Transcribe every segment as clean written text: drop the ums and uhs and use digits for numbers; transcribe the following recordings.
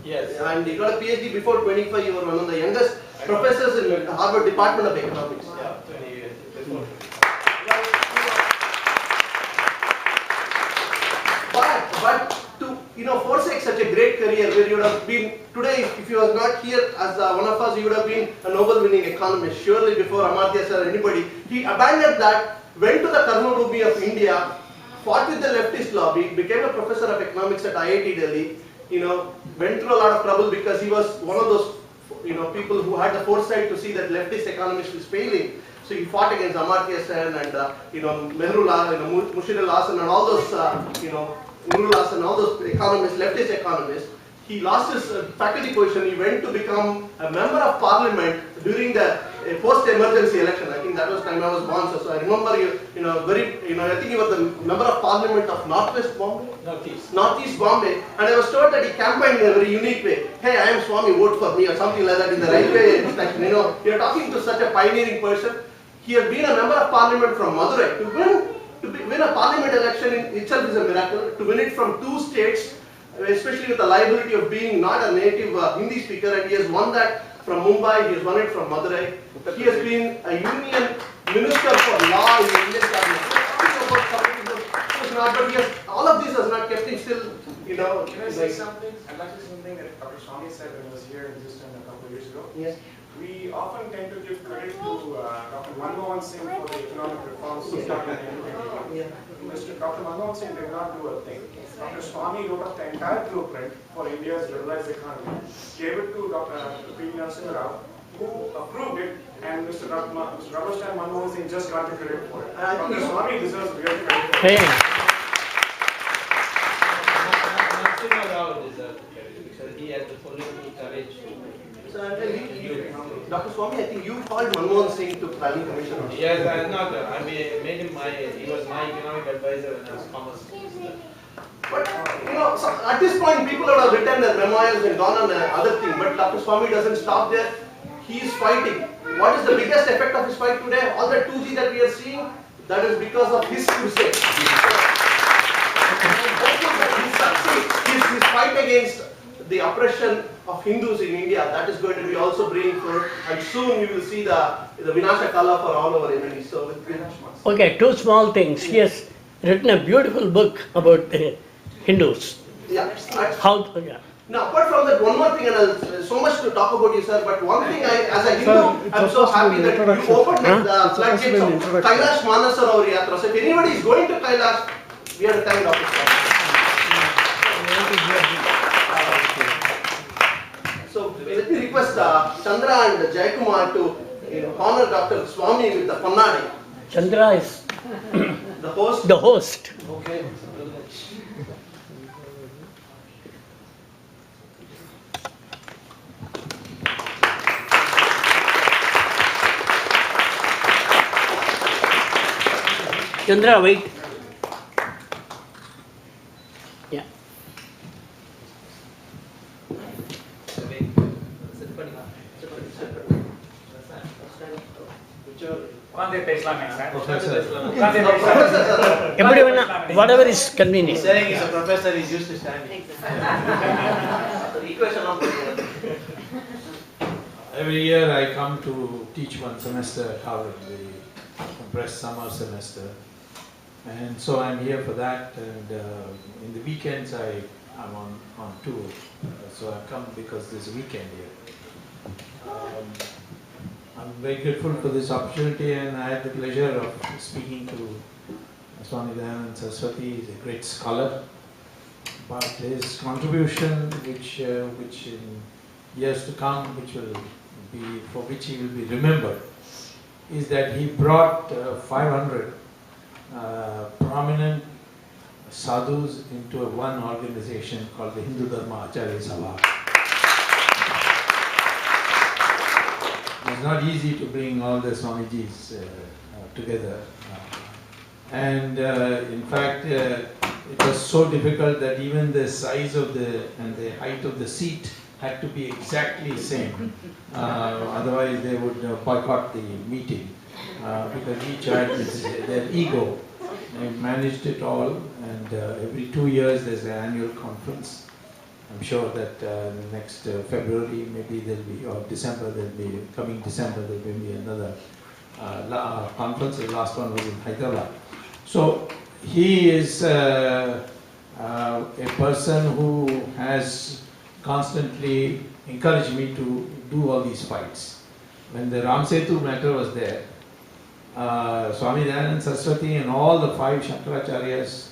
Yes. And you got a PhD before 25. You were one of the youngest professors in the Harvard Department of Economics. Yeah, 20 years before. But to forsake such a great career where you would have been today, if you were not here as one of us, you would have been a Nobel-winning economist. Surely before Amartya sir or anybody, he abandoned that, went to the Karma Bhumi of India, fought with the leftist lobby, became a professor of economics at IIT Delhi. Went through a lot of trouble because he was one of those people who had the foresight to see that leftist economics was failing. So he fought against Amartya Sen and Mehrullah, Mushirul Hasan and all those Nurul Hasan and all those economists, leftist economists. He lost his faculty position. He went to become a member of parliament during the post-emergency election. I think that was time I was born. So I remember I think he was the member of parliament of Northwest Bombay? Northeast Bombay. And I was told that he campaigned in a very unique way. Hey, I am Swamy, vote for me, or something like that in the railway station. You're talking to such a pioneering person. He has been a member of parliament from Madurai. To win a parliament election in itself is a miracle. To win it from 2 states, especially with the liability of being not a native Hindi speaker, and he has won that from Mumbai, he has won it from Madurai. He has been a union minister for law in the Indian cabinet. But all of this has not kept him still, Can I say something? I'd like to say something that Dr. Swamy said when he was here in Houston a couple of years ago. Yes. We often tend to give credit to Dr. Manmohan Singh for the economic reforms he started in India. Dr. Manmohan Singh did not do a thing. Dr. Swamy wrote up the entire blueprint for India's liberalized economy, gave it to Dr. P. Narasimha Rao, who approved it, and Mr. Rahul Manmohan Singh just got the credit for it. Dr. Swamy deserves real credit for it. Narasimha Rao deserves the credit because he had the political courage. Dr. Swamy, I think you called Manmohan Singh to planning commission. Yes, I made him he was my economic advisor when I was commerce minister. But, so at this point, people would have written their memoirs and gone on other thing, but Dr. Swamy doesn't stop there. He is fighting. What is the biggest effect of his fight today? All the 2G that we are seeing, that is because of his crusade. His fight against the oppression of Hindus in India, that is going to be also bringing forth, and soon you will see the Vinasha Kala for all our enemies. So okay, 2 small things. He has written a beautiful book about the Hindus. Yeah. Now, apart from that, one more thing, and so much to talk about you, sir, but one thing, as a Hindu, I'm so happy that you opened the floodgates of Kailash Manasar Yatra. So if anybody is going to Kailash, we are the kind of it. So let me request Chandra and Jayakumar to honor Dr. Swamy with the Pannadi. Chandra is the host. The host. Okay. Chandra, wait. Yeah. Whatever is convenient. He's saying he's a professor, he's used to standing. Every year I come to teach one semester at Harvard, the compressed summer semester. And so I'm here for that, and in the weekends I'm on tour. So I've come because there's a weekend here. I'm very grateful for this opportunity, and I had the pleasure of speaking to Swami Dayananda Saraswati. He's a great scholar, but his contribution, which in years to come, for which he will be remembered, is that he brought 500 prominent sadhus into one organization called the Hindu Dharma Acharya Sabha. It's not easy to bring all the Swamijis together. And in fact, it was so difficult that even the size of and the height of the seat had to be exactly the same. Otherwise they would boycott the meeting because each had their ego. They managed it all, and every 2 years there's an annual conference. I'm sure that next February, maybe there'll be, or December, coming December, there will be another conference. The last one was in Hyderabad. So he is a person who has constantly encouraged me to do all these fights. When the Ram Setu matter was there, Swami Dayanand Saraswati and all the 5 Shankaracharyas,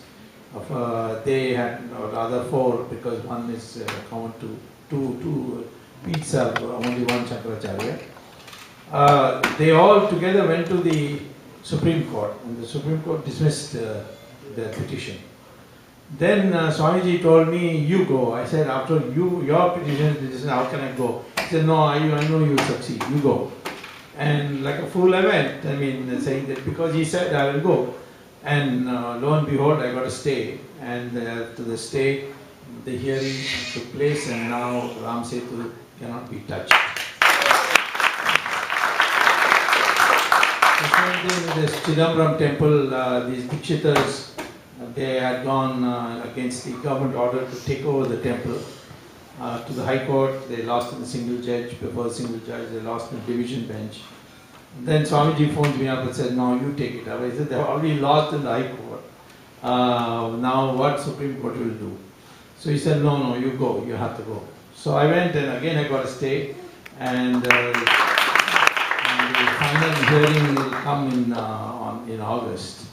they had, or rather 4, because one is common to two peaks are only one Shankaracharya. They all together went to the Supreme Court, and the Supreme Court dismissed the petition. Then Swamiji told me, you go. I said, after your petition, how can I go? He said, no, I know you will succeed, you go. And like a fool I went, saying that because he said I will go. And lo and behold, I got a stay. And to the stay, the hearing took place, and now Ram Setu cannot be touched. The same thing with the Chidambaram temple, these Dikshitas, they had gone against the government order to take over the temple. To the High Court, they lost in the single judge. Before the single judge, they lost in the division bench. Then Swamiji phoned me up and said, no, you take it up. I said, they've already lost in the High Court. Now what Supreme Court will do? So he said, no, you go, you have to go. So I went, and again I got a stay, and the final hearing will come in August.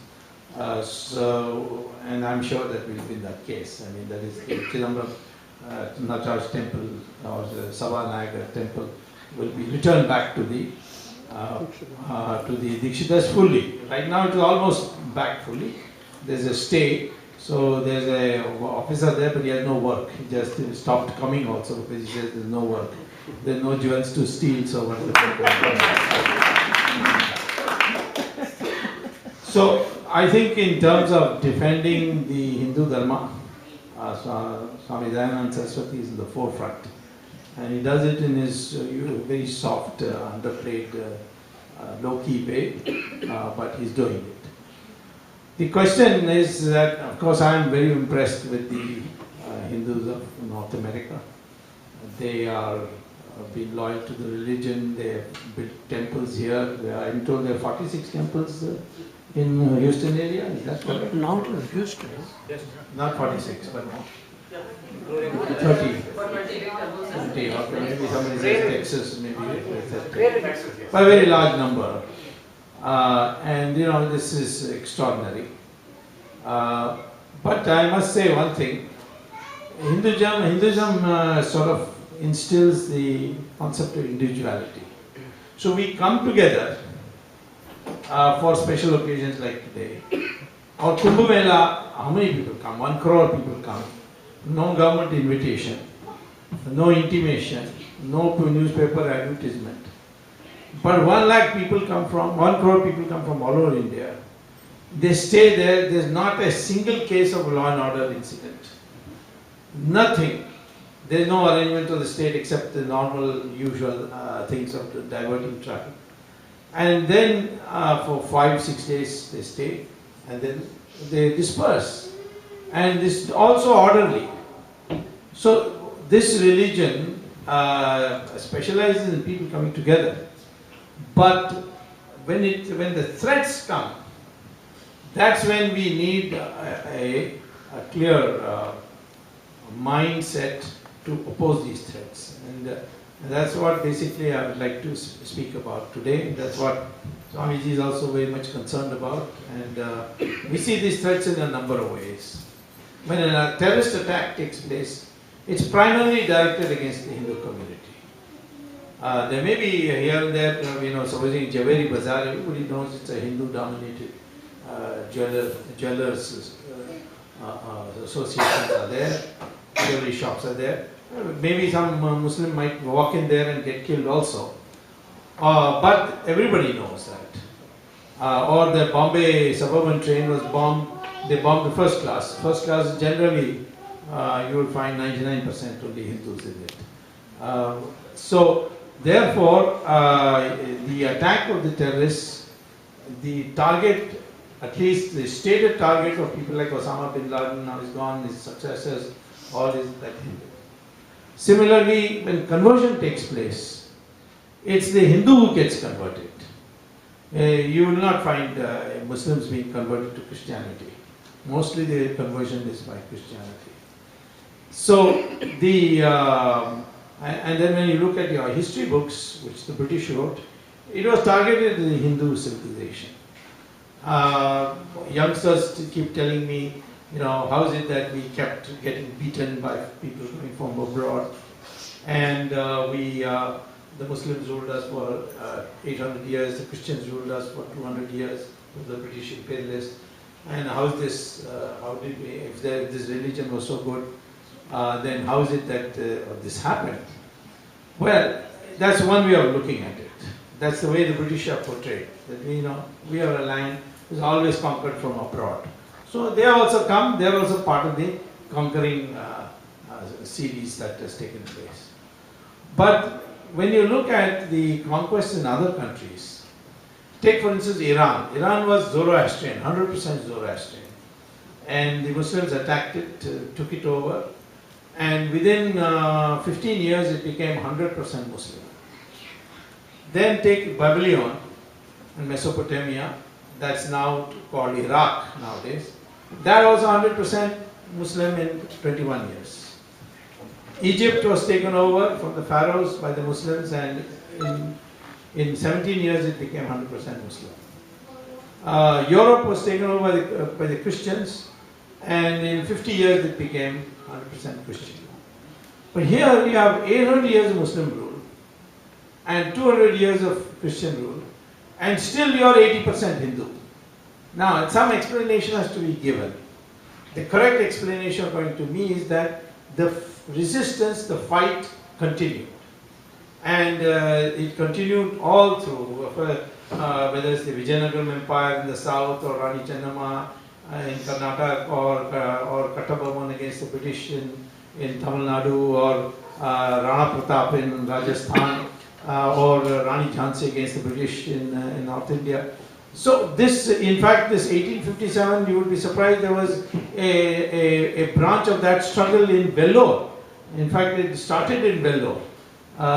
And I'm sure that will be that case. That is the Chidambaram Nacharaj temple, or the Savanagar temple, will be returned back to the Dikshitas fully. Right now it is almost back fully. There's a stay, so there's a officer there, but he has no work. He just stopped coming also because he says there's no work. There's no jewels to steal, so what the So I think in terms of defending the Hindu Dharma, Swami Dayanand Saraswati is in the forefront. And he does it in his very soft, underplayed, low-key way, but he's doing it. The question is that, of course, I am very impressed with the Hindus of North America. They are been loyal to the religion. They have built temples here. I'm told there are 46 temples in Houston area. Is that correct? Not in Houston. Not 46, but 30. 20, or maybe somebody says Texas, maybe. But a very large number. And this is extraordinary. But I must say one thing. Hinduism sort of instills the concept of individuality. So we come together for special occasions like today. Or Kumbh Mela, how many people come? 1 crore people come. No government invitation, no intimation, no newspaper advertisement. But 1 lakh people come from, 1 crore people come from all over India. They stay there. There's not a single case of law and order incident. Nothing. There's no arrangement of the state except the normal, usual things of diverting traffic. And then for 5-6 days they stay, and then they disperse. And this is also orderly. So this religion specializes in people coming together. But when the threats come, that's when we need a clear mindset to oppose these threats. And that's what basically I would like to speak about today. That's what Swamiji is also very much concerned about. And we see these threats in a number of ways. When a terrorist attack takes place, it's primarily directed against the Hindu community. There may be here and there, supposing Javeri Bazaar, everybody knows it's a Hindu-dominated jewelers associations are there, jewelry shops are there. Maybe some Muslim might walk in there and get killed also. But everybody knows that. Or the Bombay suburban train was bombed. They bombed the first class. First class generally, you will find 99% only Hindus in it. So, therefore, the attack of the terrorists, the target, at least the stated target of people like Osama bin Laden, now is gone, his successors, all is that Similarly, when conversion takes place, it's the Hindu who gets converted. You will not find Muslims being converted to Christianity. Mostly the conversion is by Christianity. So and then when you look at your history books, which the British wrote, it was targeted at the Hindu civilization. Youngsters keep telling me, how is it that we kept getting beaten by people coming from abroad, and the Muslims ruled us for 800 years, the Christians ruled us for 200 years with the British imperialists, and how is this, if this religion was so good, then how is it that this happened? Well, that's one way of looking at it. That's the way the British are portrayed, that we are a land which is always conquered from abroad. So they have also come, they are also part of the conquering series that has taken place. But when you look at the conquests in other countries, take for instance Iran. Iran was Zoroastrian, 100% Zoroastrian. And the Muslims attacked it, took it over, and within 15 years it became 100% Muslim. Then take Babylon and Mesopotamia, that's now called Iraq nowadays. That was 100% Muslim in 21 years. Egypt was taken over from the pharaohs by the Muslims, and in 17 years it became 100% Muslim. Europe was taken over by the Christians, and in 50 years it became 100% Christian. But here we have 800 years of Muslim rule and 200 years of Christian rule, and still you are 80% Hindu. Now, some explanation has to be given. The correct explanation, according to me, is that the resistance, the fight continued. And it continued all through, whether it's the Vijayanagaram Empire in the south, or Rani Chennamma in Karnataka, or Kattabomman against the British in Tamil Nadu, or Rana Pratap in Rajasthan, or Rani Jhansi against the British in North India. So this, in fact, this 1857, you would be surprised, there was a branch of that struggle in Vellore. In fact, it started in Vellore.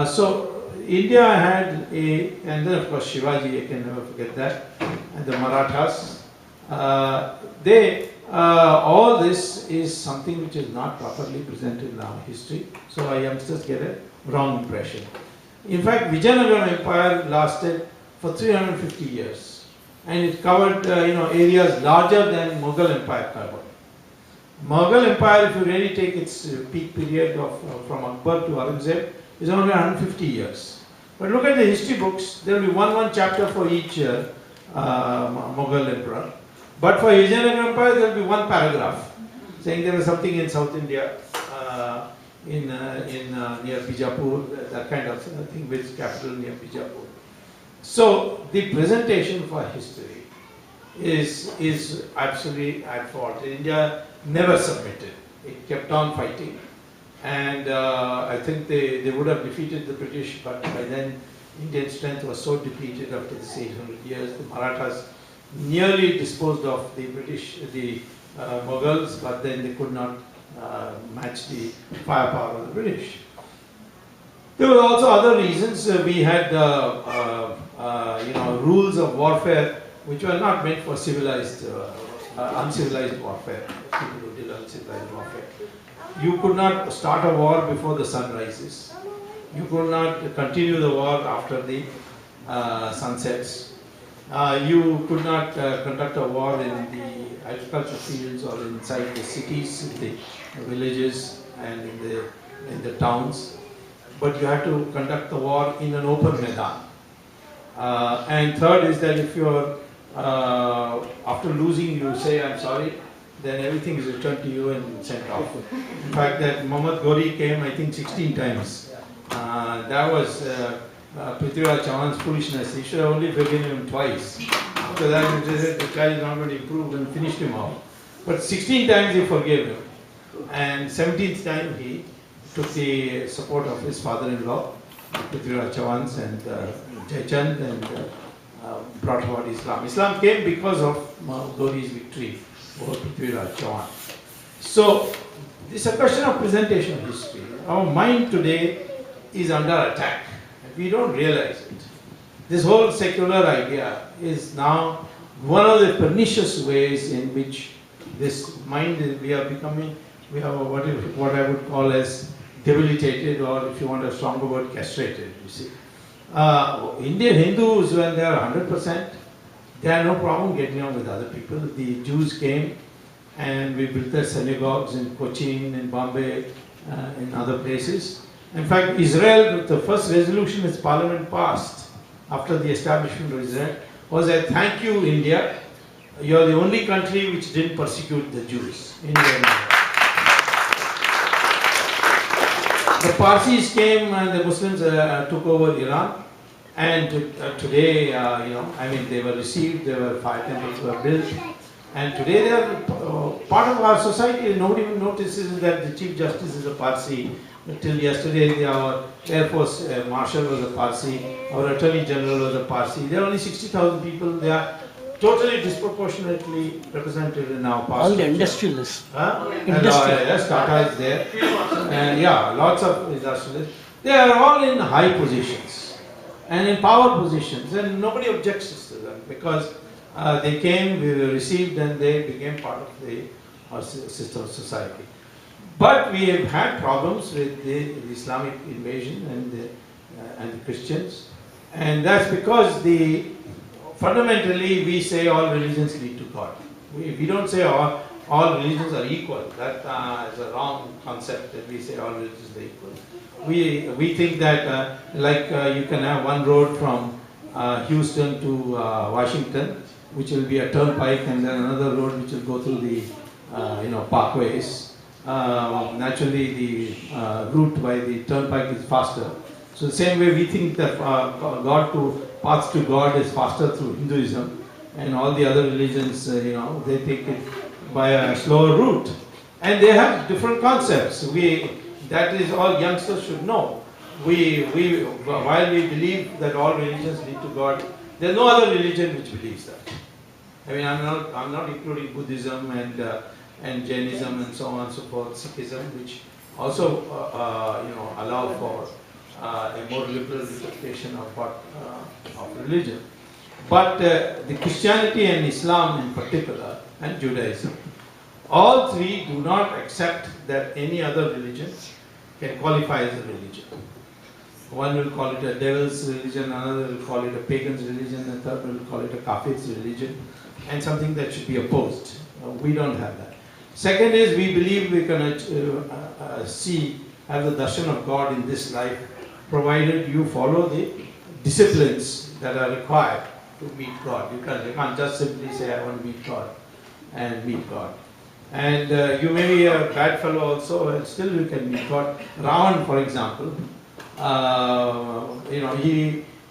So India had and then of course Shivaji, I can never forget that, and the Marathas. All this is something which is not properly presented in our history, so our youngsters get a wrong impression. In fact, Vijayanagaram Empire lasted for 350 years. And it covered areas larger than Mughal Empire covered. Mughal Empire, if you really take its peak period from Akbar to Aurangzeb, is only 150 years. But look at the history books, there will be one chapter for each Mughal emperor. But for Vijayanagara Empire, there will be one paragraph saying there was something in South India, near Bijapur, that kind of thing, with capital near Bijapur. So the presentation for history is absolutely at fault. India never submitted. It kept on fighting, and I think they would have defeated the British, but by then Indian strength was so depleted after this 800 years. The Marathas nearly disposed of the Mughals, but then they could not match the firepower of the British. There were also other reasons. We had rules of warfare which were not meant for civilized, uncivilized warfare. People who did uncivilized warfare. You could not start a war before the sun rises. You could not continue the war after the sun sets. You could not conduct a war in the agricultural fields or inside the cities, in the villages, and in the towns. But you have to conduct the war in an open Maidan. And third is that if you're, after losing, you say, I'm sorry, then everything is returned to you and sent off. In fact, that Muhammad Ghori came, I think, 16 times. That was Prithviraj Chauhan's foolishness. He should have only forgiven him twice. After that, the guy is not going to improve, and finished him off. But 16 times he forgave him. And 17th time he took the support of his father-in-law, Prithviraj Chauhan, and Jaichand, and brought about Islam. Islam came because of Ghori's victory over Prithviraj Chauhan. So It's a question of presentation of history. Our mind today is under attack. We don't realize it. This whole secular idea is now one of the pernicious ways in which this mind is, we are what I would call as debilitated, or if you want a stronger word, castrated, you see. Indian Hindus, when they are 100%, they have no problem getting on with other people. The Jews came and we built their synagogues in Cochin, in Bombay, in other places. In fact, Israel, the first resolution its parliament passed after the establishment of Israel was a thank you, India. You are the only country which didn't persecute the Jews. India. The Parsis came and the Muslims took over Iran, and today, they were received, there were 5 temples were built, and today they are part of our society. Nobody even notices that the Chief Justice is a Parsi. Till yesterday, our Air Force Marshal was a Parsi, our Attorney General was a Parsi. There are only 60,000 people. They are totally disproportionately represented in our past. All the industrialists. Yes, Tata is there. Lots of industrialists. They are all in high positions and in power positions, and nobody objects to them because they came, we were received, and they became part of our system of society. But we have had problems with the Islamic invasion and the Christians, and that's because fundamentally, we say all religions lead to God. We don't say all religions are equal. That is a wrong concept that we say all religions are equal. We think that you can have one road from Houston to Washington, which will be a turnpike, and then another road which will go through the parkways. Naturally, the route by the turnpike is faster. So the same way we think that path to God is faster through Hinduism, and all the other religions, they take it by a slower route. And they have different concepts. That is all youngsters should know. While we believe that all religions lead to God, there is no other religion which believes that. I mean, I'm not including Buddhism and Jainism and so on and so forth, Sikhism, which also allow for a more liberal interpretation of religion. But the Christianity and Islam in particular, and Judaism, all three do not accept that any other religion can qualify as a religion. One will call it a devil's religion, another will call it a pagan's religion, the third will call it a kafir's religion, and something that should be opposed. We don't have that. Second is, we believe we can have the darshan of God in this life, provided you follow the disciplines that are required to meet God. You can't just simply say, I want to meet God and meet God. And you may be a bad fellow also, and still you can meet God. Ravan, for example,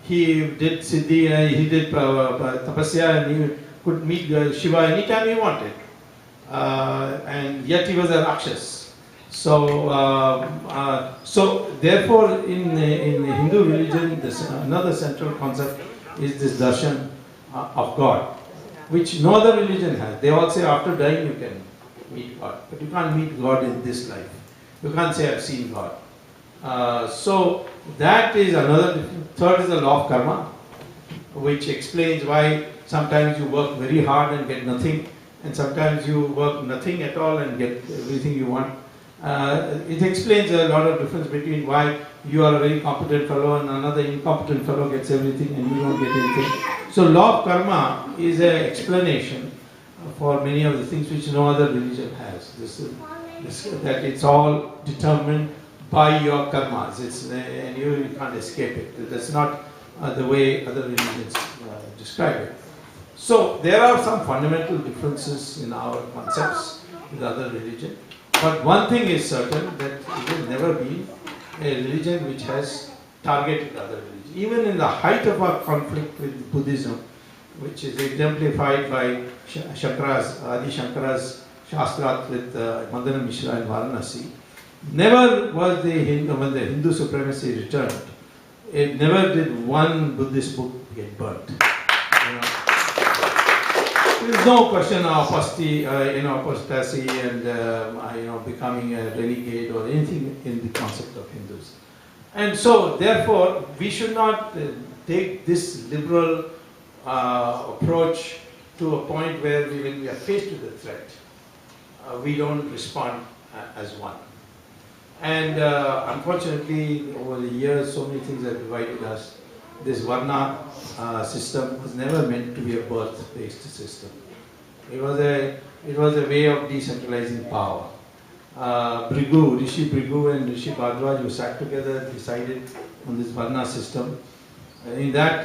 he did Siddhi, he did Tapasya, and he could meet Shiva anytime he wanted. And yet he was a Rakshas. So therefore, in the Hindu religion, another central concept is this darshan of God, which no other religion has. They all say after dying you can meet God, but you can't meet God in this life. You can't say I've seen God. So that is another difference. Third is the law of karma, which explains why sometimes you work very hard and get nothing, and sometimes you work nothing at all and get everything you want. It explains a lot of difference between why you are a very competent fellow and another incompetent fellow gets everything and you don't get anything. So law of karma is an explanation for many of the things which no other religion has. That it's all determined by your karmas, and you can't escape it. That's not the way other religions describe it. So there are some fundamental differences in our concepts with other religions. But one thing is certain, that it has never been a religion which has targeted other religions. Even in the height of our conflict with Buddhism, which is exemplified by Adi Shankara's Shastrat with Mandana Mishra in Varanasi, never was when the Hindu supremacy returned, it never did one Buddhist book get burnt. There is no question of apostasy and becoming a renegade or anything in the concept of Hindus. And so, therefore, we should not take this liberal approach to a point where when we are faced with a threat, we don't respond as one. And unfortunately, over the years, so many things have divided us. This Varna system was never meant to be a birth-based system. It was a way of decentralizing power. Rishi Brigu and Rishi Bhardwaj, who sat together, decided on this Varna system. In that,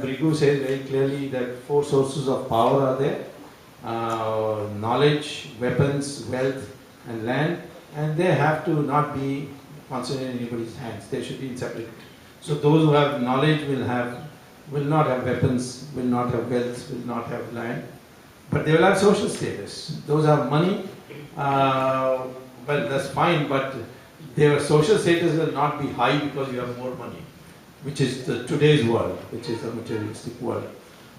Brigu says very clearly that 4 sources of power are there: knowledge, weapons, wealth, and land, and they have to not be concentrated in anybody's hands. They should be in separate. So those who have knowledge will not have weapons, will not have wealth, will not have land, but they will have social status. Those who have money, well, that's fine, but their social status will not be high because you have more money, which is today's world, which is a materialistic world.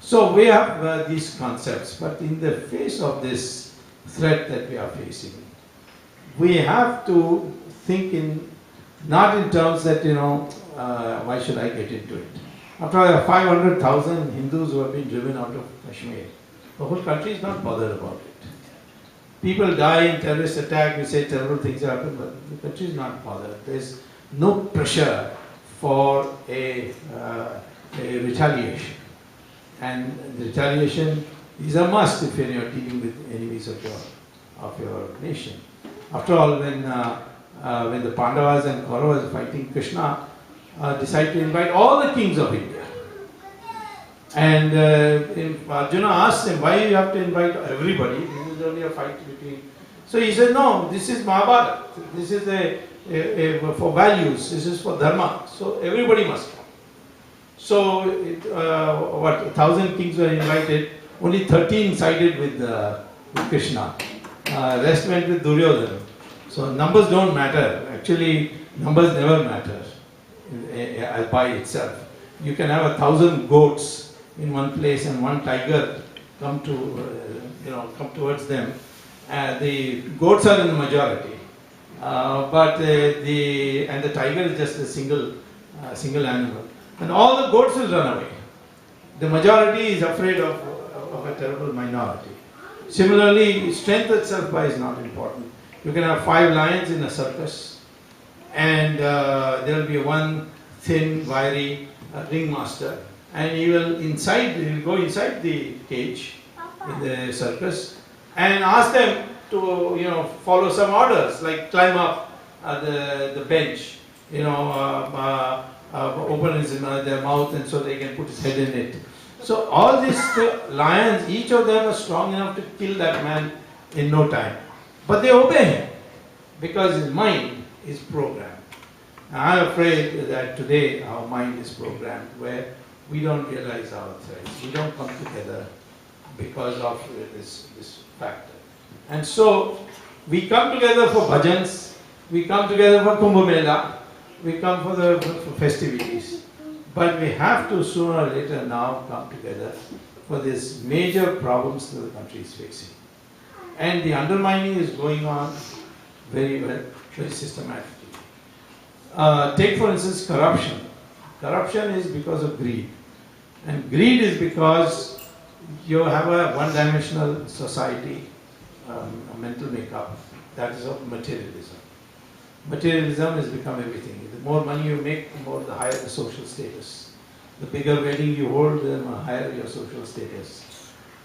So we have these concepts, but in the face of this threat that we are facing, we have to think not in terms that, why should I get into it? After all, 500,000 Hindus who have been driven out of Kashmir, the whole country is not bothered about it. People die in terrorist attack, we say terrible things happen, but the country is not bothered. There is no pressure for a retaliation. And the retaliation is a must if you're dealing with enemies of your nation. After all, when the Pandavas and Kauravas fighting Krishna, decided to invite all the kings of India. And Arjuna asked him, why you have to invite everybody? This is only a fight between... So he said, no, this is Mahabharata. This is for values. This is for dharma. So everybody must come. So 1,000 kings were invited. Only 13 sided with Krishna. Rest went with Duryodhana. So numbers don't matter. Actually, numbers never matter by itself. You can have 1,000 goats in one place and one tiger come towards them. The goats are in the majority, but the tiger is just a single animal, and all the goats will run away. The majority is afraid of a terrible minority. Similarly, strength itself is not important. You can have 5 lions in a circus, and there will be one thin, wiry ringmaster, and he will go inside the cage in the circus and ask them to follow some orders, like climb up the bench, open their mouth, and so they can put his head in it. So all these lions, each of them are strong enough to kill that man in no time. But they obey him because his mind is programmed. And I'm afraid that today our mind is programmed where we don't realize our threats. We don't come together because of this factor. And so we come together for bhajans, we come together for Kumbh Mela, we come for festivities. But we have to sooner or later now come together for these major problems that the country is facing. And the undermining is going on very well, very systematically. Take for instance corruption. Corruption is because of greed. And greed is because you have a one-dimensional society, a mental makeup, that is of materialism. Materialism has become everything. The more money you make, the higher the social status. The bigger wedding you hold, the higher your social status.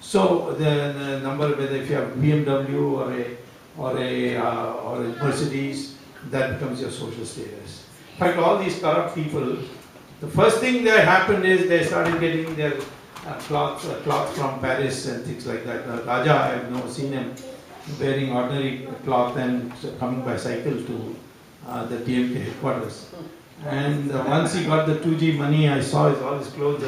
So the number, whether if you have BMW or a Mercedes, that becomes your social status. In fact, all these corrupt people, the first thing that happened is they started getting their cloth from Paris and things like that. Raja, I have never seen him wearing ordinary cloth and coming by cycle to the DMK headquarters. And once he got the 2G money, I saw all his clothes.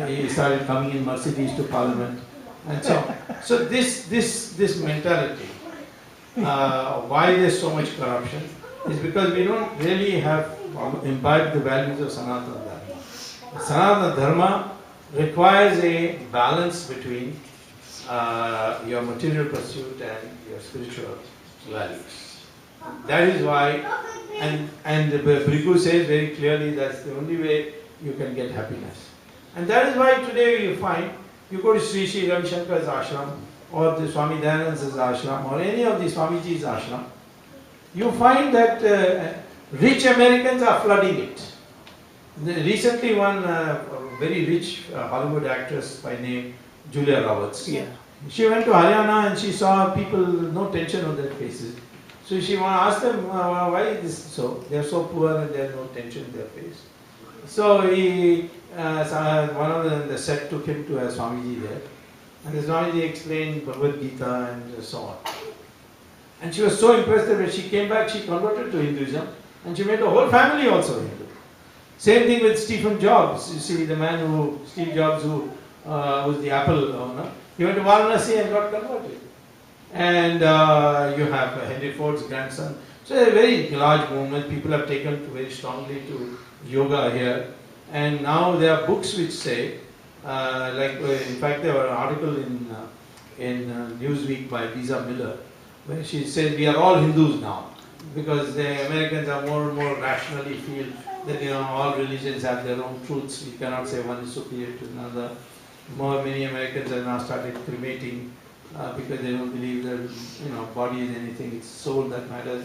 He started coming in Mercedes to Parliament, and so this mentality. Why there's so much corruption is because we don't really have imbibed the values of Sanatana Dharma. Sanatana Dharma requires a balance between your material pursuit and your spiritual values. That is why, and Bhrigu says very clearly that's the only way you can get happiness. And that is why today you find, you go to Sri Ravi Shankar's ashram, or the Swami Dayananda's ashram, or any of the Swamiji's ashram, you find that rich Americans are flooding it. Recently one very rich Hollywood actress by name Julia Roberts. Yeah. She went to Haryana and she saw people, no tension on their faces. So she asked them, why is this so? They are so poor and there is no tension in their face. So one of the set took him to a Swamiji there. And the Swamiji explained Bhagavad Gita and so on. And she was so impressed that when she came back, she converted to Hinduism. And she made the whole family also Hindu. Same thing with Stephen Jobs. You see, the man Steve Jobs, who was the Apple owner, he went to Varanasi and got converted. And you have Henry Ford's grandson. So a very large movement. People have taken very strongly to yoga here. And now there are books which say, in fact there was an article in Newsweek by Lisa Miller, where she said we are all Hindus now. Because the Americans are more and more rationally feel that all religions have their own truths. We cannot say one is superior to another. Many Americans have now started cremating because they don't believe that body is anything. It's soul that matters.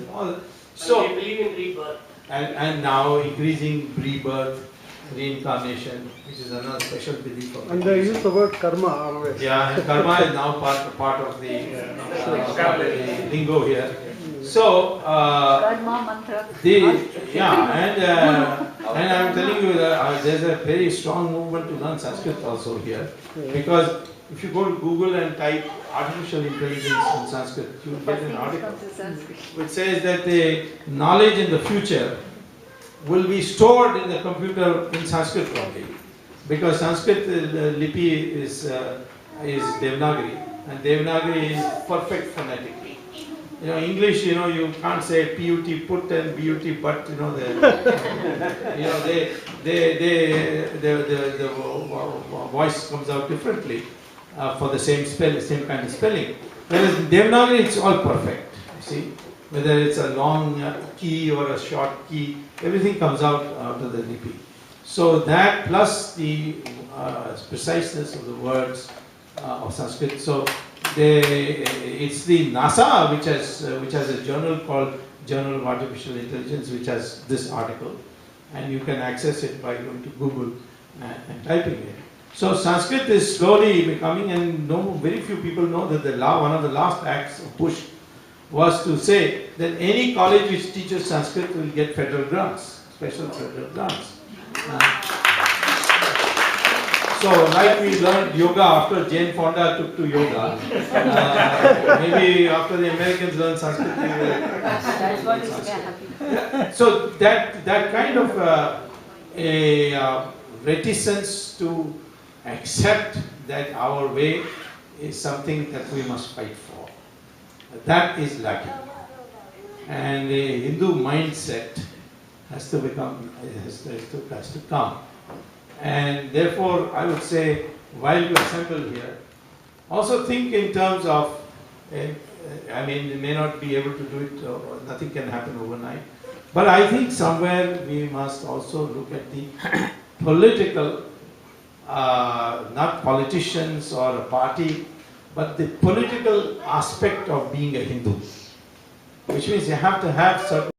So they believe in rebirth. And now increasing rebirth, reincarnation, which is another special belief of. And they use the word karma always. Yeah, and karma is now part of the lingo here. So, and I'm telling you that there's a very strong movement to learn Sanskrit also here, because if you go to Google and type artificial intelligence in Sanskrit, you will get an article which says that the knowledge in the future will be stored in the computer in Sanskrit only, because Sanskrit lipi is Devanagari, and Devanagari is perfect phonetically. English, you can't say put put and but, but, the voice comes out differently for the same kind of spelling. Whereas in Devanagari, it's all perfect. You see, whether it's a long key or a short key, everything comes out of the lipi. So that plus the preciseness of the words of Sanskrit. So it's the NASA which has a journal called Journal of Artificial Intelligence, which has this article, and you can access it by going to Google and typing it. So Sanskrit is slowly becoming, and very few people know that one of the last acts of Bush was to say that any college which teaches Sanskrit will get federal grants, special federal grants. So, like we learned yoga after Jane Fonda took to yoga, maybe after the Americans learned Sanskrit, they will That's what is happening. So that kind of a reticence to accept that our way is something that we must fight for, that is lacking. And a Hindu mindset has to come. And therefore, I would say, while you assemble here, also think in terms of, you may not be able to do it, or nothing can happen overnight. But I think somewhere we must also look at the political, not politicians or a party, but the political aspect of being a Hindu. Which means you have to have certain